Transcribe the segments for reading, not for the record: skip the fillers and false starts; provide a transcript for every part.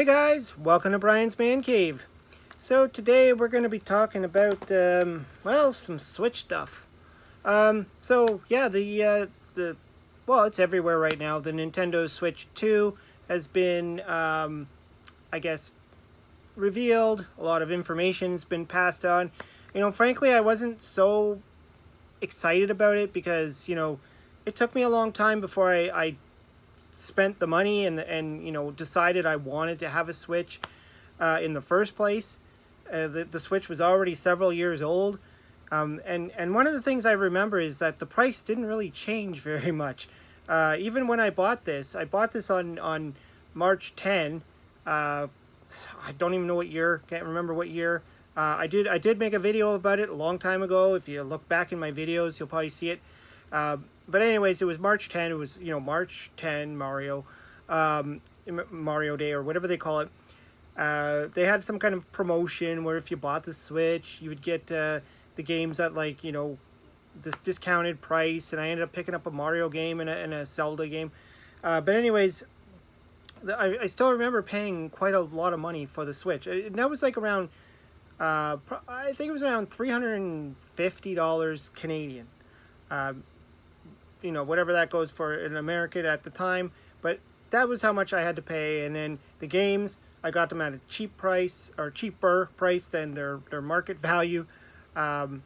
Hey guys, welcome to Brian's Man Cave. So today we're going to be talking about, well, some Switch stuff. So yeah, well, it's everywhere right now. The Nintendo Switch 2 has been, I guess, revealed. A lot of information has been passed on. Frankly, I wasn't so excited about it because, it took me a long time before I spent the money and decided I wanted to have a Switch in the first place. The Switch was already several years old, and one of the things I remember is that the price didn't really change very much. Even when I bought this on March 10. I don't even know what year. Can't remember what year. I did make a video about it a long time ago. If you look back in my videos, you'll probably see it. But anyways, it was March 10. It was, March 10 Mario Day or whatever they call it. They had some kind of promotion where if you bought the Switch, you would get the games at this discounted price. And I ended up picking up a Mario game and a Zelda game. But anyways, I still remember paying quite a lot of money for the Switch. And that was like around, I think it was around $350 Canadian. Whatever that goes for in America at the time. But that was how much I had to pay. And then the games, I got them at a cheap price or cheaper price than their market value. And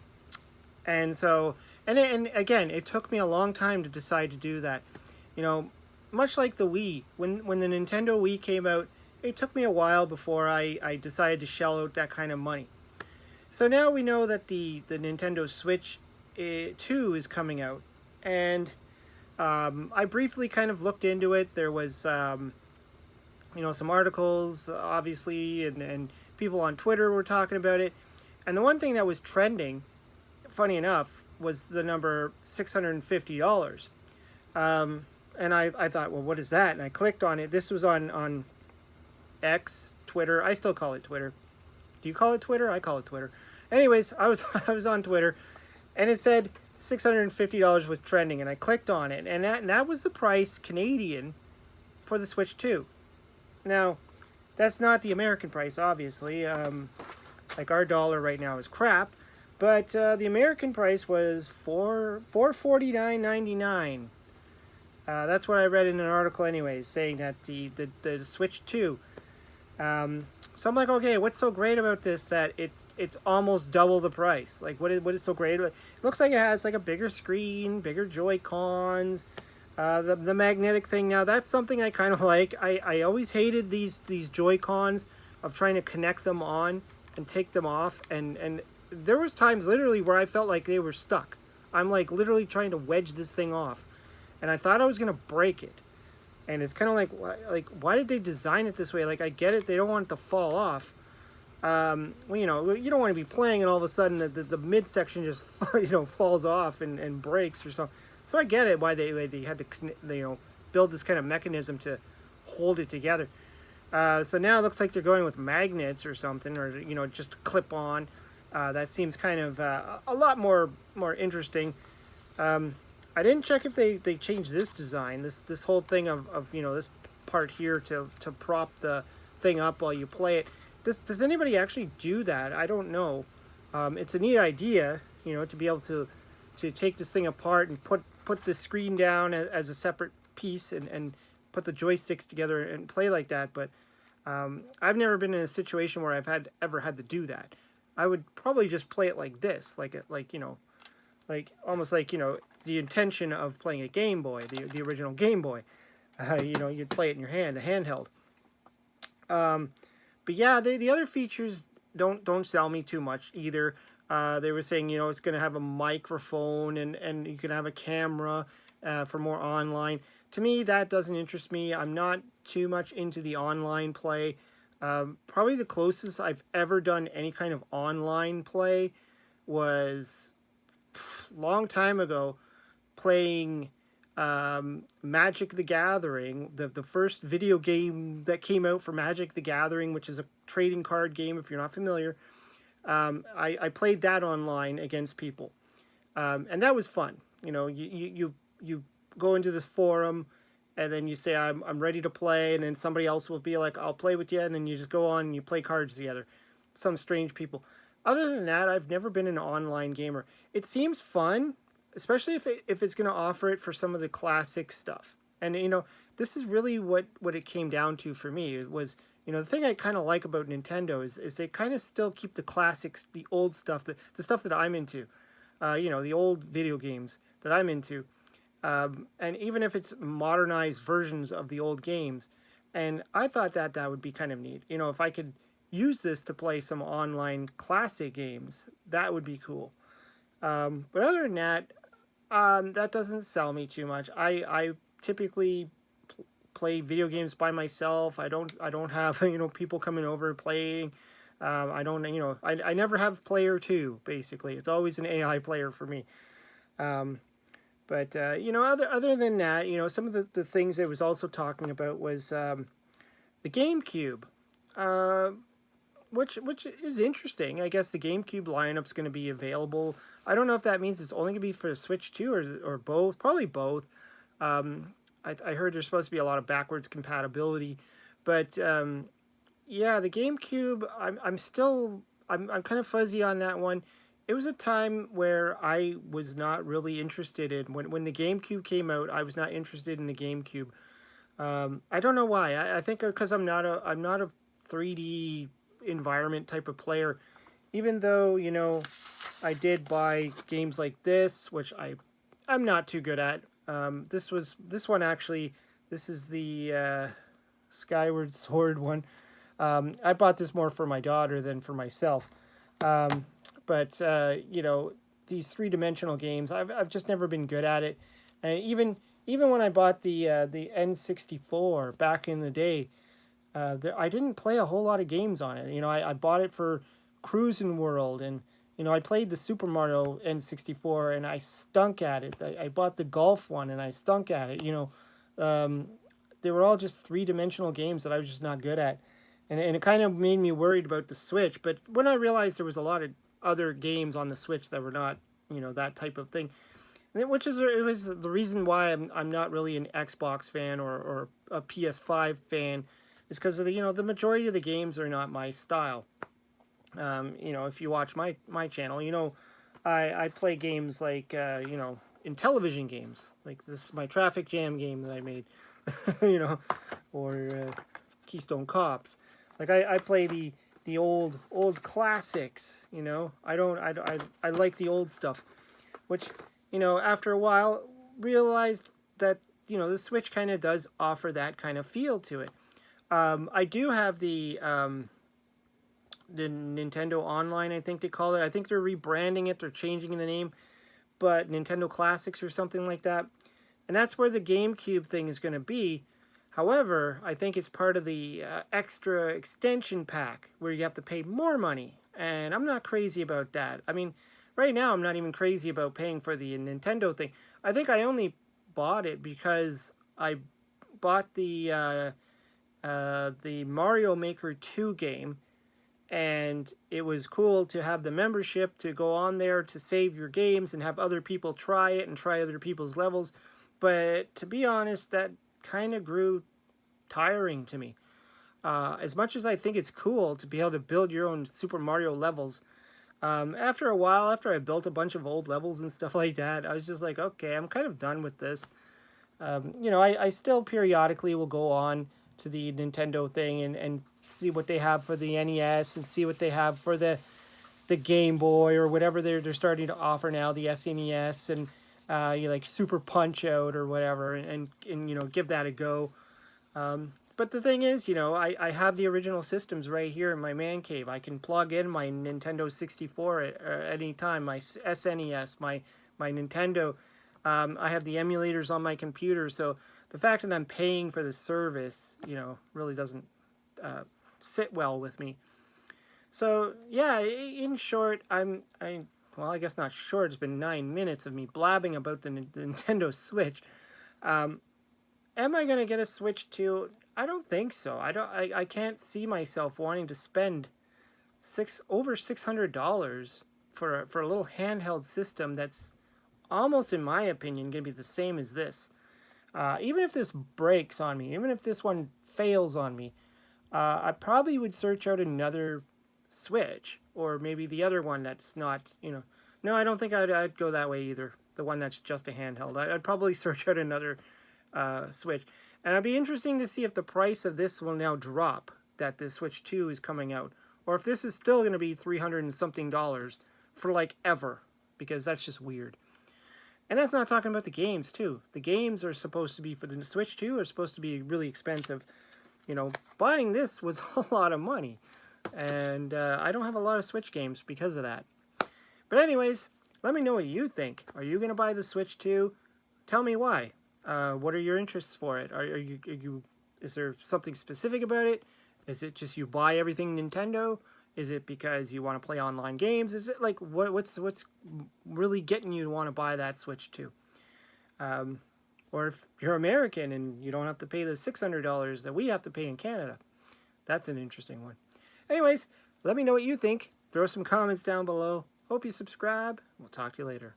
again, it took me a long time to decide to do that. Much like the Wii, when the Nintendo Wii came out, it took me a while before I decided to shell out that kind of money. So now we know that the Nintendo Switch 2 is coming out. And I briefly kind of looked into it. There was, some articles, obviously, and people on Twitter were talking about it. And the one thing that was trending, funny enough, was the number $650. And I thought, well, what is that? And I clicked on it. This was on X, Twitter. I still call it Twitter. Do you call it Twitter? I call it Twitter. Anyways, I was on Twitter, and it said $650 was trending, and I clicked on it, and that was the price Canadian for the Switch 2. Now, that's not the American price, obviously. Like our dollar right now is crap, but the American price was $449.99. That's what I read in an article, anyways, saying that the Switch 2. So I'm like, okay, what's so great about this that it's almost double the price? Like, what is so great? It looks like it has like a bigger screen, bigger Joy-Cons, the magnetic thing. Now that's something I kind of like. I always hated these Joy-Cons of trying to connect them on and take them off, and there was times literally where I felt like they were stuck. I'm like literally trying to wedge this thing off, and I thought I was gonna break it. And it's kind of like why did they design it this way? Like, I get it, they don't want it to fall off. Well, you don't want to be playing and all of a sudden the midsection just falls off and breaks or something. So I get it why they had to build this kind of mechanism to hold it together. So now it looks like they're going with magnets or something, or just clip on. That seems kind of a lot more interesting. I didn't check if they changed this design, this whole thing of this part here to prop the thing up while you play it. Does anybody actually do that? I don't know. It's a neat idea, to be able to take this thing apart and put the screen down as a separate piece and put the joysticks together and play like that. But I've never been in a situation where I've ever had to do that. I would probably just play it like this, like almost like the intention of playing a Game Boy, the original Game Boy. You'd play it in your hand, a handheld. But yeah, the other features don't sell me too much either. They were saying it's going to have a microphone and you can have a camera for more online. To me, that doesn't interest me. I'm not too much into the online play. Probably the closest I've ever done any kind of online play was long time ago, playing Magic the Gathering, the first video game that came out for Magic the Gathering, which is a trading card game if you're not familiar. I played that online against people, and that was fun. You go into this forum, and then you say I'm ready to play, and then somebody else will be like, I'll play with you, and then you just go on and you play cards together. Some strange people. Other than that, I've never been an online gamer. It seems fun, especially if it's going to offer it for some of the classic stuff. And this is really what it came down to for me. It was, the thing I kind of like about Nintendo is they kind of still keep the classics, the old stuff, the stuff that I'm into. The old video games that I'm into. And even if it's modernized versions of the old games. And I thought that would be kind of neat. If I could use this to play some online classic games, that would be cool. But other than that, that doesn't sell me too much. I typically play video games by myself. I don't have people coming over playing. I don't I never have player two. Basically, it's always an AI player for me. But other than that, some of the things I was also talking about was the GameCube. Which is interesting. I guess the GameCube lineup's going to be available. I don't know if that means it's only going to be for the Switch too, or both. Probably both. I heard there's supposed to be a lot of backwards compatibility, but yeah, the GameCube. I'm kind of fuzzy on that one. It was a time where I was not really interested in when the GameCube came out. I was not interested in the GameCube. I don't know why. I think because I'm not a 3D environment type of player, even though I did buy games like this, which I'm not too good at. This one actually, this is the Skyward Sword one. I bought this more for my daughter than for myself. But these three-dimensional games, I've just never been good at it. And even when I bought the N64 back in the day, I didn't play a whole lot of games on it. I bought it for Cruisin' World, and I played the Super Mario N64, and I stunk at it. I bought the golf one, and I stunk at it. They were all just three-dimensional games that I was just not good at, and it kind of made me worried about the Switch. But when I realized there was a lot of other games on the Switch that were not that type of thing, it was the reason why I'm not really an Xbox fan or a PS5 fan. Is because of the majority of the games are not my style. If you watch my channel, I play games like in television games, like this my Traffic Jam game that I made, or Keystone Cops. Like I play the old classics. I like the old stuff, which after a while realized that the Switch kind of does offer that kind of feel to it. I do have the Nintendo Online, I think they call it. I think they're rebranding it. They're changing the name, but Nintendo Classics or something like that. And that's where the GameCube thing is going to be. However, I think it's part of the extra extension pack where you have to pay more money. And I'm not crazy about that. I mean, right now I'm not even crazy about paying for the Nintendo thing. I think I only bought it because I bought the Mario Maker 2 game, and it was cool to have the membership to go on there to save your games and have other people try it and try other people's levels. But to be honest, that kind of grew tiring to me. As much as I think it's cool to be able to build your own Super Mario levels, after a while, after I built a bunch of old levels and stuff like that, I was just like, okay, I'm kind of done with this. I still periodically will go on to the Nintendo thing and see what they have for the NES and see what they have for the Game Boy or whatever they're starting to offer now, the SNES, and like Super Punch Out or whatever, and give that a go. But the thing is, I have the original systems right here in my man cave. I can plug in my Nintendo 64 at any time, my SNES, my Nintendo. I have the emulators on my computer, so the fact that I'm paying for the service, really doesn't sit well with me. So yeah, in short, well, I guess not short. It's been 9 minutes of me blabbing about the Nintendo Switch. Am I gonna get a Switch 2? I don't think so. I can't see myself wanting to spend over $600 for a little handheld system that's almost, in my opinion, gonna be the same as this. Even if this breaks on me, even if this one fails on me, I probably would search out another Switch, or maybe the other one that's not, you know. No, I don't think I'd go that way either. The one that's just a handheld. I'd probably search out another Switch. And it'd be interesting to see if the price of this will now drop, that the Switch 2 is coming out. Or if this is still going to be $300 and something for like ever. Because that's just weird. And that's not talking about the games too. The games are supposed to be, for the Switch 2, are supposed to be really expensive. You know, buying this was a lot of money. And I don't have a lot of Switch games because of that. But anyways, let me know what you think. Are you going to buy the Switch 2? Tell me why. What are your interests for it? Are you? Is there something specific about it? Is it just you buy everything Nintendo? Is it because you want to play online games? Is it like what's really getting you to want to buy that Switch 2? Or if you're American and you don't have to pay the $600 that we have to pay in Canada, that's an interesting one. Anyways, let me know what you think. Throw some comments down below. Hope you subscribe. We'll talk to you later.